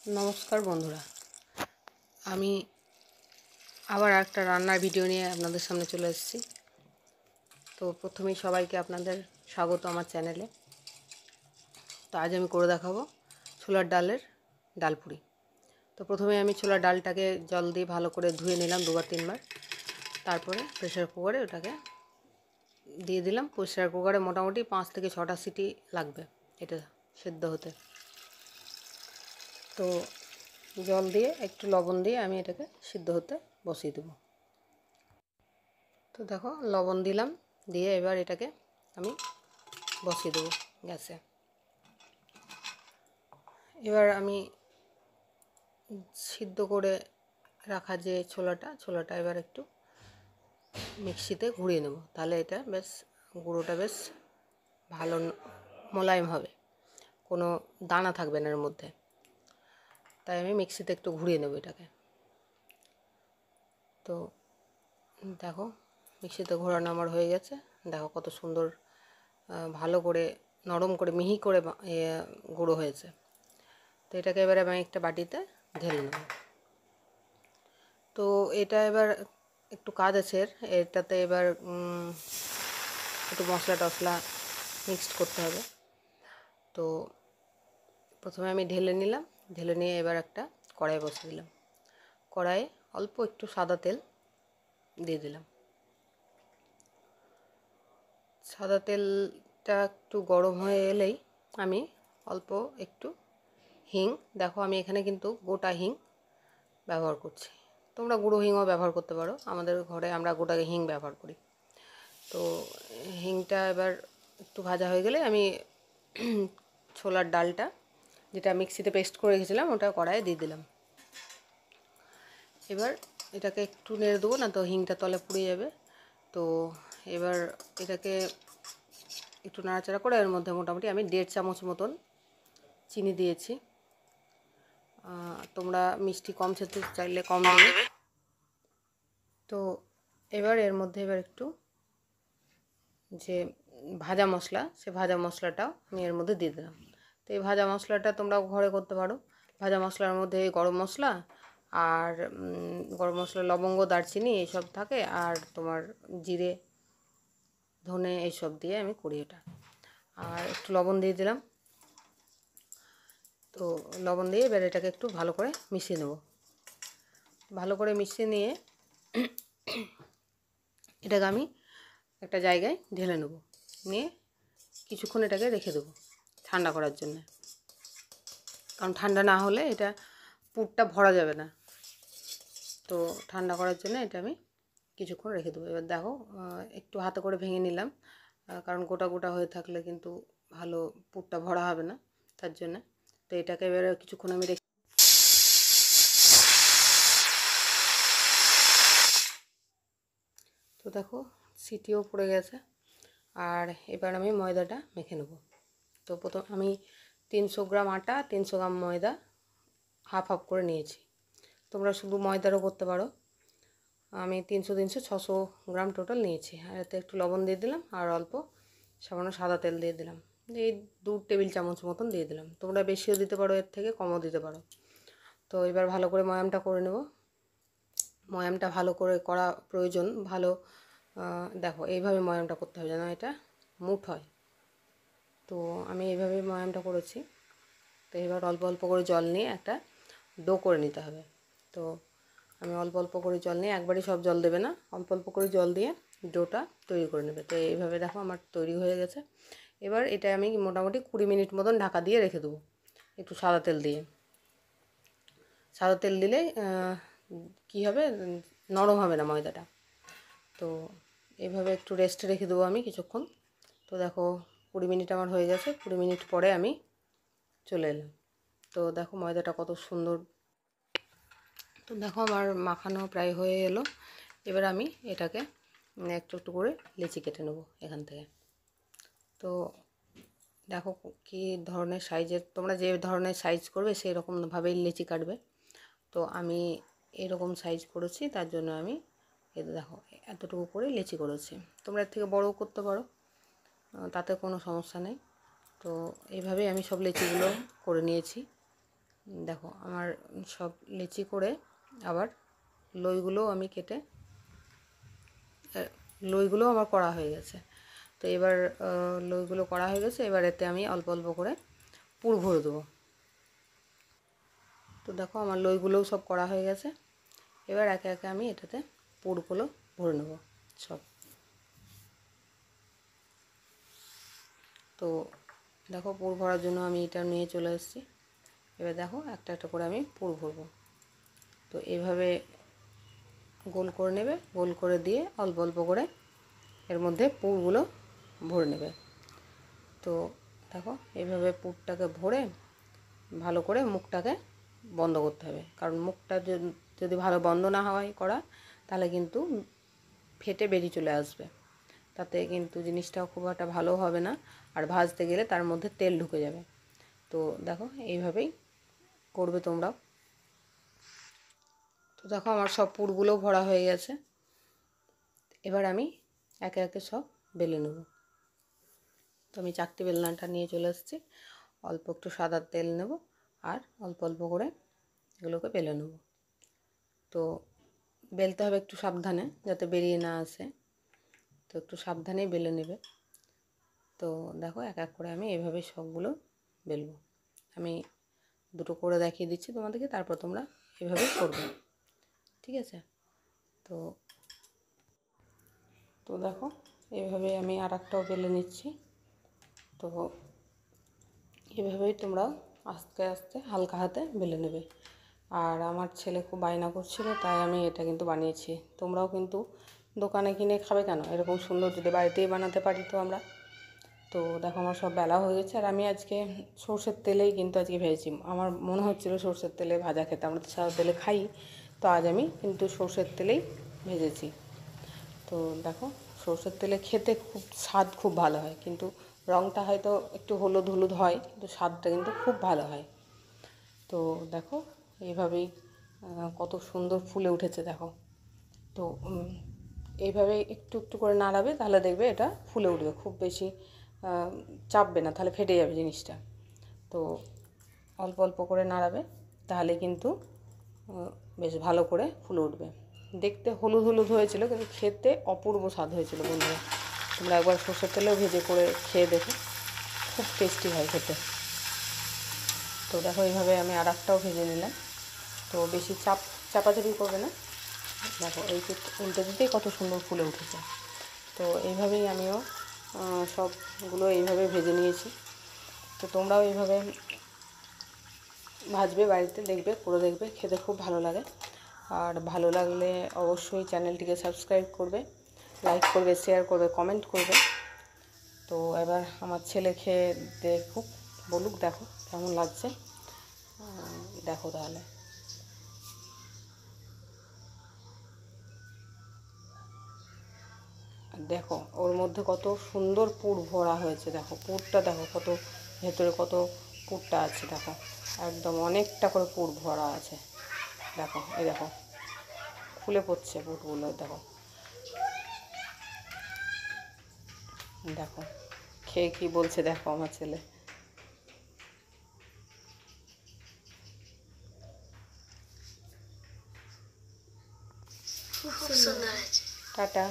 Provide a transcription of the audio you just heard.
নমস্কার বন্ধুরা, আমি আবার একটা রান্নার ভিডিও নিয়ে আপনাদের সামনে চলে এসেছি। তো প্রথমেই সবাইকে আপনাদের স্বাগত আমার চ্যানেলে। তো আজ আমি করে দেখাবো ছোলার ডালের ডালপুরি। তো প্রথমে আমি ছোলার ডালটাকে জল দিয়ে ভালো করে ধুয়ে নিলাম 2-3 বার। তারপরে প্রেসার কুকারে ওটাকে দিয়ে দিলাম। প্রেসার কুকারে মোটামুটি 5 থেকে 6টা সিটি লাগবে এটা সেদ্ধ হতে। তো জল দিয়ে একটু লবণ দিয়ে আমি এটাকে সিদ্ধ হতে বসিয়ে দেবো। তো দেখো লবণ দিলাম, দিয়ে এবার এটাকে আমি বসিয়ে দেবো গ্যাসে। এবার আমি সিদ্ধ করে রাখা যে ছোলাটা এবার একটু মিক্সিতে ঘুরিয়ে নেব, তাহলে এটা বেশ গুঁড়োটা বেশ ভালো মোলায়েম হবে, কোনো দানা থাকবে না এর মধ্যে। তাই আমি মিক্সিতে একটু ঘুরিয়ে নেব এটাকে। তো দেখো মিক্সিতে ঘোরানো আমার হয়ে গেছে। দেখো কত সুন্দর ভালো করে নরম করে মিহি করে গুঁড়ো হয়েছে। তো এটাকে এবারে আমি একটা বাটিতে ঢেলে নেব। তো এটা এবার একটু কাজ আছে এটাতে, এবার একটু মশলা টশলা মিক্সড করতে হবে। তো প্রথমে আমি ঢেলে নিলাম, ঢেলে নিয়ে এবার একটা কড়াই বসিয়ে দিলাম। কড়াইয়ে অল্প একটু সাদা তেল দিয়ে দিলাম। সাদা তেলটা একটু গরম হয়ে এলেই আমি অল্প একটু হিং, দেখো আমি এখানে কিন্তু গোটা হিং ব্যবহার করছি। তোমরা গুঁড়ো হিংও ব্যবহার করতে পারো, আমাদের ঘরে আমরা গোটা হিং ব্যবহার করি। তো হিংটা এবার একটু ভাজা হয়ে গেলে আমি ছোলার ডালটা যেটা মিক্সিতে পেস্ট করে রেখেছিলাম ওটা কড়াইয়ে দিয়ে দিলাম। এবার এটাকে একটু নেড়ে দেবো, না তো হিংটা তলে পুড়ে যাবে। তো এবার এটাকে একটু নাড়াচাড়া করে এর মধ্যে মোটামুটি আমি 1.5 চামচ মতন চিনি দিয়েছি। তোমরা মিষ্টি কম খেতে চাইলে কম দেবে। তো এবার এর মধ্যে এবার একটু যে ভাজা মশলা, সে ভাজা মশলাটাও আমি এর মধ্যে দিয়ে দিলাম। তো এই ভাজা মশলাটা তোমরা ঘরে করতে পারো। ভাজা মশলার মধ্যে গরম মশলা আর গরম মশলা, লবঙ্গ, দারচিনি এইসব থাকে, আর তোমার জিরে, ধনে এইসব দিয়ে আমি করি এটা। আর একটু লবণ দিয়ে দিলাম। তো লবণ দিয়ে এবার এটাকে একটু ভালো করে মিশিয়ে নেব। ভালো করে মিশিয়ে নিয়ে এটাকে আমি একটা জায়গায় ঢেলে নেব, নিয়ে কিছুক্ষণ এটাকে রেখে দেবো ঠান্ডা করার জন্য। কারণ ঠান্ডা না হলে এটা পুরটা ভরা যাবে না। তো ঠান্ডা করার জন্য এটা আমি কিছুক্ষণ রেখে দেবো। এবার দেখো একটু হাতে করে ভেঙে নিলাম, কারণ গোটা গোটা হয়ে থাকলে কিন্তু ভালো পুরটা ভরা হবে না, তার জন্য। তো এটাকে এবারে কিছুক্ষণ আমি রেখে, তো দেখো সিটিও পড়ে গেছে। আর এবার আমি ময়দাটা মেখে নেব। তো প্রথম আমি 300 গ্রাম আটা, 300 গ্রাম ময়দা হাফ হাফ করে নিয়েছি। তোমরা শুধু ময়দারও করতে পারো। আমি 300 গ্রাম টোটাল নিয়েছি। আর এতে একটু লবণ দিয়ে দিলাম, আর অল্প সামান্য সাদা তেল দিয়ে দিলাম। এই 2 টেবিল চামচ মতন দিয়ে দিলাম। তোমরা বেশিও দিতে পারো, এর থেকে কমও দিতে পারো। তো এবার ভালো করে ময়ামটা করে নেব। ময়ামটা ভালো করে করা প্রয়োজন। ভালো দেখো এইভাবে ময়ামটা করতে হবে যেন এটা মুঠ হয়। তো আমি এইভাবে ময়ামটা করেছি। তো এবার অল্প অল্প করে জল নিয়ে একটা ডো করে নিতে হবে। তো আমি অল্প অল্প করে জল নিয়ে, একবারই সব জল দেবে না, অল্প অল্প করে জল দিয়ে ডোটা তৈরি করে নেবে। তো এইভাবে দেখো আমার তৈরি হয়ে গেছে। এবার এটা আমি মোটামুটি 20 মিনিট মতন ঢাকা দিয়ে রেখে দেবো, একটু সাদা তেল দিয়ে। সাদা তেল দিলে কী হবে, নরম হবে না ময়দাটা। তো এইভাবে একটু রেস্টে রেখে দেবো আমি কিছুক্ষণ। তো দেখো 20 মিনিট আমার হয়ে গেছে। 20 মিনিট পরে আমি চলে এলাম। তো দেখো ময়দাটা কত সুন্দর। তো দেখো আমার মাখানো প্রায় হয়ে এলো। এবার আমি এটাকে একটু একটু করে লেচি কেটে নেব এখান থেকে। তো দেখো কী ধরনের সাইজের, তোমরা যে ধরনের সাইজ করবে সেই রকমভাবেই লেচি কাটবে। তো আমি এরকম সাইজ করেছি, তার জন্য আমি দেখো এতটুকু করে লেচি করেছি। তোমরা এর থেকে বড়ও করতে পারো, তাতে কোনো সমস্যা নেই। তো এইভাবেই আমি সব লেচিগুলো করে নিয়েছি। দেখো আমার সব লেচি করে আবার লইগুলো আমি কেটে লইগুলো আমার করা হয়ে গেছে। তো এবার লইগুলো করা হয়ে গেছে, এবার এতে আমি অল্প অল্প করে পুর ভরে দেবো। তো দেখো আমার লইগুলোও সব করা হয়ে গেছে, এবার একে একে আমি এটাতে পুরগুলো ভরে নেব সব। তো দেখো পুর ভরার জন্য আমি এটা নিয়ে চলে এসেছি। এবার দেখো একটা একটা করে আমি পুর ভরবো। তো এইভাবে গোল করে নেবে, গোল করে দিয়ে অল্প অল্প করে এর মধ্যে পুরগুলো ভরে নেবে। তো দেখো এইভাবে পুরটাকে ভরে ভালো করে মুখটাকে বন্ধ করতে হবে, কারণ মুখটা যদি ভালো বন্ধ না হয় করা, তাহলে কিন্তু ফেটে বেরিয়ে চলে আসবে, তাতে কিন্তু জিনিসটাও খুব একটা ভালো হবে না, আর ভাজতে গেলে তার মধ্যে তেল ঢুকে যাবে। তো দেখো এইভাবেই করবে তোমরাও। তো দেখো আমার সব পুরগুলো ভরা হয়ে গেছে, এবার আমি একে একে সব বেলে নেব। তো আমি চারটে বেলনাটা নিয়ে চলে এসেছি, অল্প একটু সাদা তেল নেব আর অল্প অল্প করে এগুলোকে বেলে নেব। তো বেলতে হবে একটু সাবধানে যাতে বেরিয়ে না আসে, তো একটু সাবধানেই বেলে নেবে। তো দেখো এক এক করে আমি এভাবে সবগুলো বেলবো। আমি দুটো করে দেখিয়ে দিচ্ছি তোমাদেরকে, তারপর তোমরা এভাবে করবে, ঠিক আছে? তো তো দেখো এইভাবে আমি আর একটাও বেলে নিচ্ছি। তো এভাবেই তোমরা আস্তে আস্তে হালকা হাতে বেলে নেবে। আর আমার ছেলে খুব বায়না করছিল, তাই আমি এটা কিন্তু বানিয়েছি। তোমরাও কিন্তু দোকানে কিনে খাবে কেন, এরকম সুন্দর যদি বাড়িতেই বানাতে পারি তো আমরা। তো দেখো আমার সব বেলা হয়ে গেছে, আর আমি আজকে সর্ষের তেলেই কিন্তু আজকে ভেজেছি। আমার মনে হচ্ছিলো সর্ষের তেলে ভাজা খেতে, আমরা তো সাদা তেলে খাই, তো আজ আমি কিন্তু সর্ষের তেলেই ভেজেছি। তো দেখো সর্ষের তেলে খেতে খুব স্বাদ খুব ভালো হয়, কিন্তু রঙটা হয়তো একটু হলুদ হলুদ হয়, কিন্তু স্বাদটা কিন্তু খুব ভালো হয়। তো দেখো এইভাবেই কত সুন্দর ফুলে উঠেছে দেখো। তো এইভাবে একটু একটু করে নাড়াবে, তাহলে দেখবে এটা ফুলে উঠবে, খুব বেশি চাপবে না, তাহলে ফেটে যাবে জিনিসটা। তো অল্প অল্প করে নাড়াবে, তাহলে কিন্তু বেশ ভালো করে ফুলে উঠবে। দেখতে হলুদ হলুদ হয়েছিল, কিন্তু খেতে অপূর্ব স্বাদ হয়েছিল বন্ধুরা। তোমরা একবার সর্ষের তেলেও ভেজে করে খেয়ে দেখো, খুব টেস্টি হয় খেতে। তো দেখো এইভাবে আমি আর একটাও ভেজে নিলাম। তো বেশি চাপাচাপি করবে না, দেখো এই উল্টে দিতেই কত সুন্দর ফুলে উঠেছে। তো এইভাবেই আমিও সবগুলো এইভাবে ভেজে নিয়েছি। তো তোমরাও এইভাবে ভাজবে বাড়িতে, দেখবে করে দেখবে, খেতে খুব ভালো লাগে। আর ভালো লাগলে অবশ্যই চ্যানেলটিকে সাবস্ক্রাইব করবে, লাইক করবে, শেয়ার করবে, কমেন্ট করবে। তো এবার আমার ছেলে খেয়ে দেখুক, বলুক দেখো কেমন লাগছে। দেখো তাহলে দেখো ওর মধ্যে কত সুন্দর পুর ভরা হয়েছে, দেখো পুরটা দেখো কত ভেতরে কত পুরটা আছে, দেখো একদম অনেকটা করে পুর ভরা আছে। দেখো এই দেখো ফুলে পড়ছে পুরগুলো, দেখো দেখো খেয়ে কি বলছে দেখো আমার ছেলে। খুব সুন্দর আছে। টাটা।